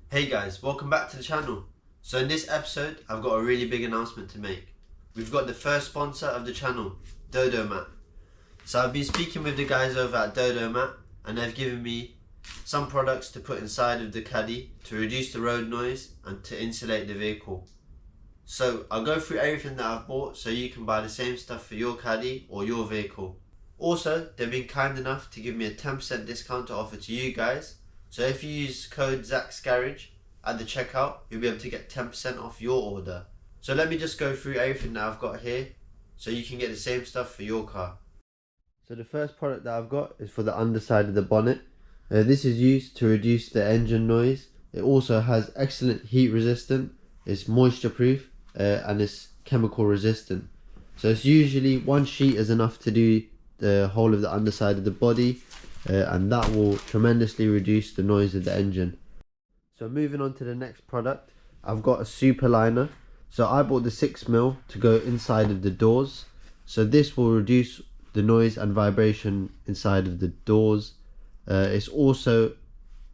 Hey guys, welcome back to the channel. So in this episode, I've got a really big announcement to make. We've got the first sponsor of the channel, DODO MAT. So I've been speaking with the guys over at DODO MAT and they've given me some products to put inside of the Caddy to reduce the road noise and to insulate the vehicle. So I'll go through everything that I've bought so you can buy the same stuff for your Caddy or your vehicle. Also, they've been kind enough to give me a 10% discount to offer to you guys. So if you use code Zach's Garage at the checkout, you'll be able to get 10% off your order. So let me just go through everything that I've got here so you can get the same stuff for your car. So the first product that I've got is for the underside of the bonnet. This is used to reduce the engine noise. It also has excellent heat resistant, it's moisture proof and it's chemical resistant. So it's usually one sheet is enough to do the whole of the underside of the body. And that will tremendously reduce the noise of the engine. So moving on to the next product, I've got a super liner. So I bought the 6mm to go inside of the doors. So this will reduce the noise and vibration inside of the doors. It's also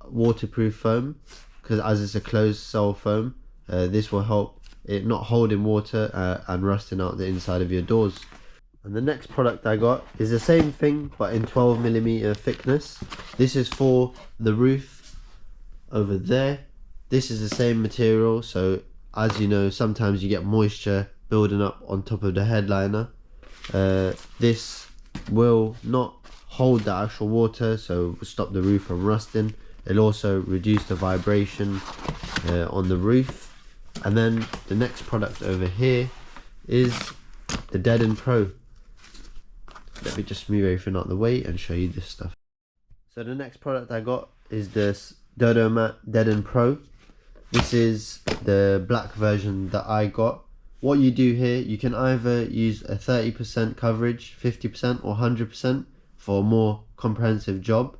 waterproof foam because as it's a closed cell foam, this will help it not holding water and rusting out the inside of your doors. And the next product I got is the same thing but in 12mm thickness. This is for the roof over there. This is the same material, so as you know, sometimes you get moisture building up on top of the headliner. This will not hold the actual water, so it will stop the roof from rusting. It'll also reduce the vibration on the roof. And then the next product over here is the Deadn Pro. Let me just move everything out of the way and show you this stuff. So the next product I got is this DODO MAT Deadn Pro. This is the black version that I got. What you do here, you can either use a 30% coverage, 50% or 100% for a more comprehensive job.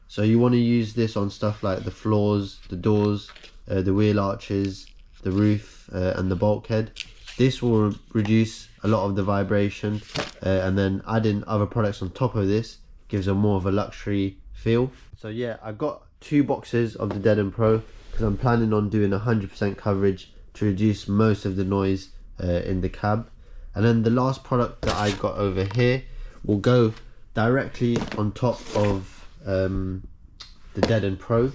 So you want to use this on stuff like the floors, the doors, the wheel arches, the roof and the bulkhead. This will reduce a lot of the vibration and then adding other products on top of this gives a more of a luxury feel. So yeah, I got 2 boxes of the Deadn Pro because I'm planning on doing 100% coverage to reduce most of the noise in the cab. And then the last product that I got over here will go directly on top of the Deadn Pro.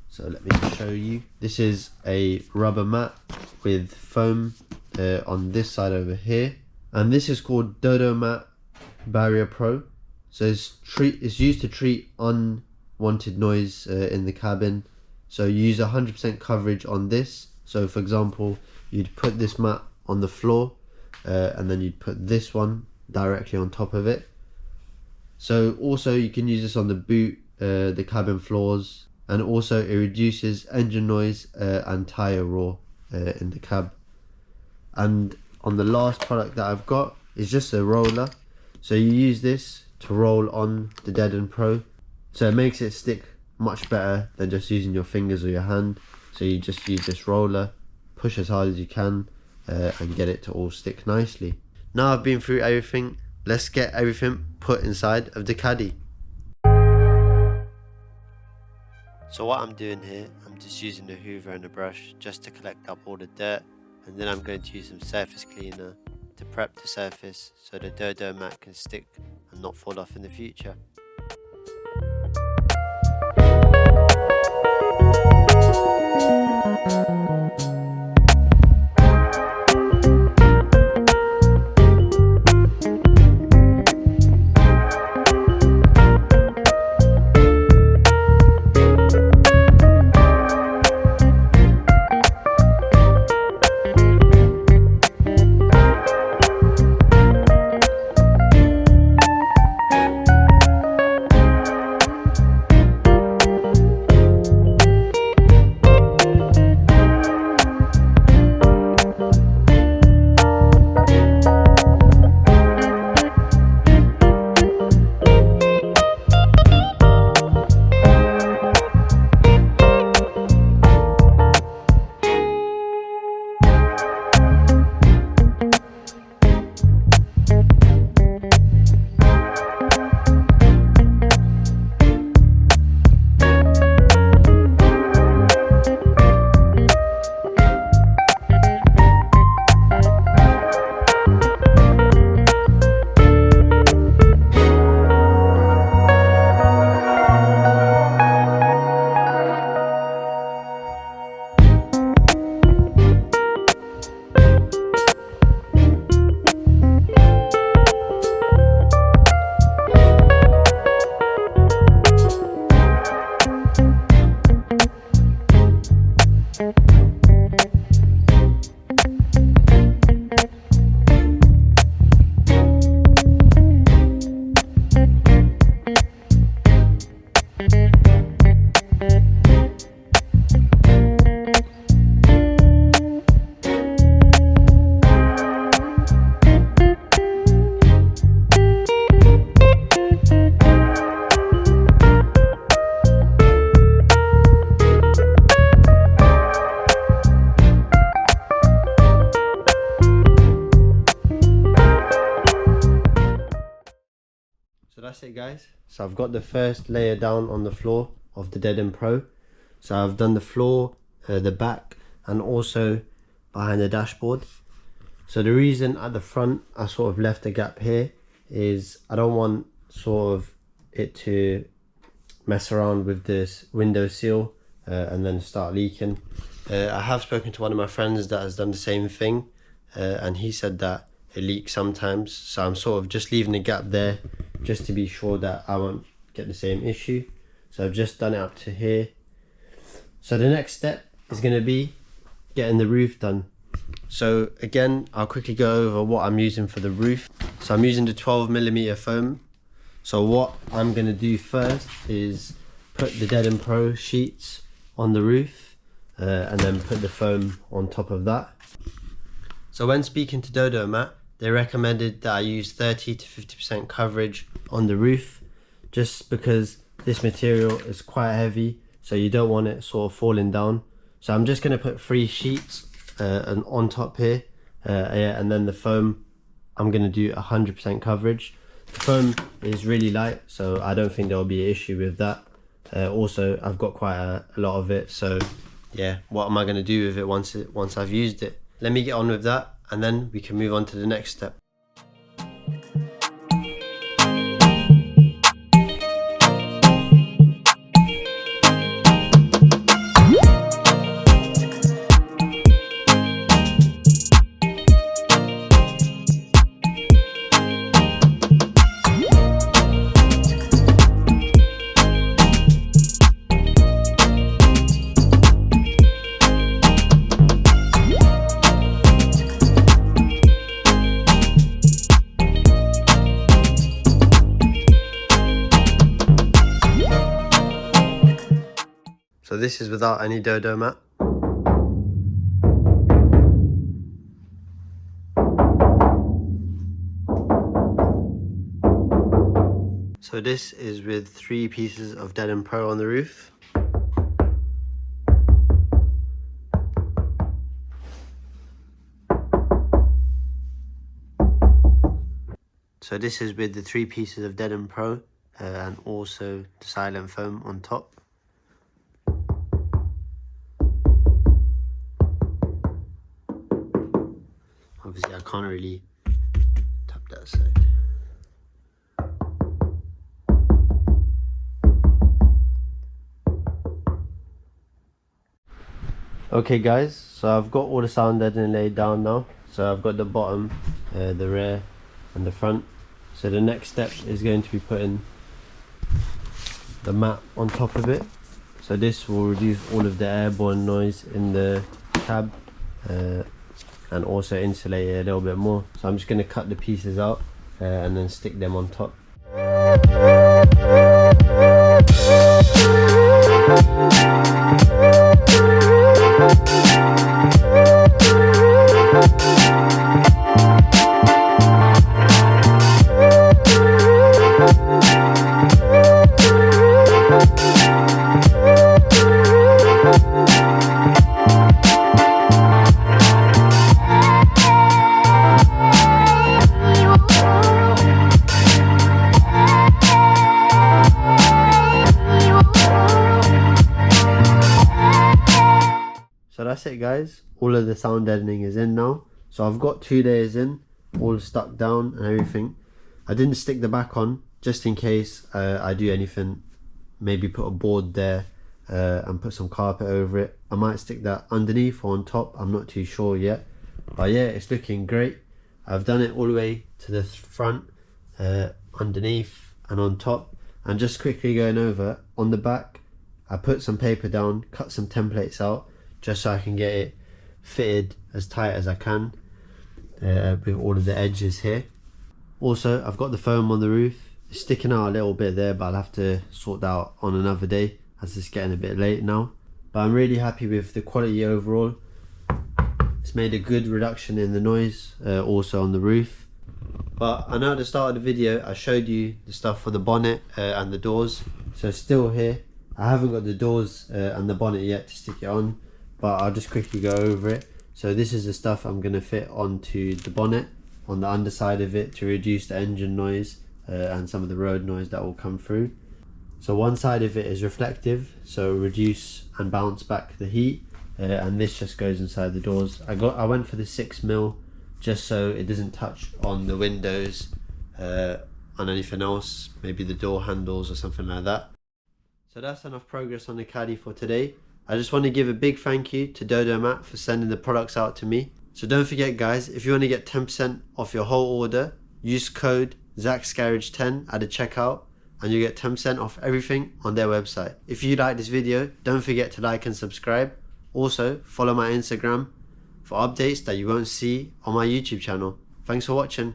So let me show you. This is a rubber mat with foam on this side over here, and this is called DODO MAT Barrier Pro. So it's used to treat unwanted noise in the cabin. So you use 100% coverage on this. So for example, you'd put this mat on the floor and then you'd put this one directly on top of it. So also you can use this on the boot, the cabin floors, and also it reduces engine noise and tire roar in the cab. And on the last product that I've got is just a roller. So you use this to roll on the Deadn Pro. So it makes it stick much better than just using your fingers or your hand. So you just use this roller, push as hard as you can and get it to all stick nicely. Now I've been through everything, let's get everything put inside of the Caddy. So what I'm doing here, I'm just using the hoover and a brush just to collect up all the dirt, and then I'm going to use some surface cleaner to prep the surface so the DODO mat can stick and not fall off in the future. that's it guys. So I've got the first layer down on the floor of the Deadn Pro. So I've done the floor, the back, and also behind the dashboard. So the reason at the front I sort of left a gap here is I don't want sort of it to mess around with this window seal and then start leaking. I have spoken to one of my friends that has done the same thing, and he said that it leaks sometimes, so I'm sort of just leaving a gap there just to be sure that I won't get the same issue. So I've just done it up to here. So the next step is going to be getting the roof done. So again, I'll quickly go over what I'm using for the roof. So I'm using the 12mm foam. So what I'm going to do first is put the Deadn Pro sheets on the roof and then put the foam on top of that. So when speaking to DODO MAT, they recommended that I use 30 to 50% coverage on the roof, just because this material is quite heavy, so you don't want it sort of falling down. So I'm just going to put 3 sheets and on top here, and then the foam, I'm going to do 100% coverage. The foam is really light, so I don't think there will be an issue with that. Also, I've got quite a lot of it, so yeah, what am I going to do with it once I've used it? Let me get on with that, and then we can move on to the next step. So this is without any DODO MAT. So this is with 3 pieces of Deadn Pro on the roof. So this is with the 3 pieces of Deadn Pro and also the silent foam on top. Obviously I can't really tap that side. Okay guys, so I've got all the sound deadening laid down now. So I've got the bottom, the rear and the front. So the next step is going to be putting the mat on top of it. So this will reduce all of the airborne noise in the cab and also insulate it a little bit more. So I'm just going to cut the pieces out and then stick them on top. So that's it guys, all of the sound deadening is in now. So I've got 2 layers in, all stuck down and everything. I didn't stick the back on just in case I do anything, maybe put a board there and put some carpet over it. I might stick that underneath or on top, I'm not too sure yet. But yeah, it's looking great. I've done it all the way to the front, underneath and on top. And just quickly going over, on the back, I put some paper down, cut some templates out, just so I can get it fitted as tight as I can with all of the edges here. Also, I've got the foam on the roof. It's sticking out a little bit there, but I'll have to sort that out on another day as it's getting a bit late now. But I'm really happy with the quality overall. It's made a good reduction in the noise also on the roof. But I know at the start of the video I showed you the stuff for the bonnet and the doors. So still here, I haven't got the doors and the bonnet yet to stick it on, but I'll just quickly go over it. So this is the stuff I'm going to fit onto the bonnet on the underside of it to reduce the engine noise and some of the road noise that will come through. So one side of it is reflective, so reduce and bounce back the heat, and this just goes inside the doors. I went for the 6mm just so it doesn't touch on the windows, on anything else, maybe the door handles or something like that. So that's enough progress on the Caddy for today. I just want to give a big thank you to DODO MAT for sending the products out to me. So don't forget guys, if you want to get 10% off your whole order, use code ZachsGarage10 at the checkout and you get 10% off everything on their website. If you like this video, don't forget to like and subscribe. Also, follow my Instagram for updates that you won't see on my YouTube channel. Thanks for watching.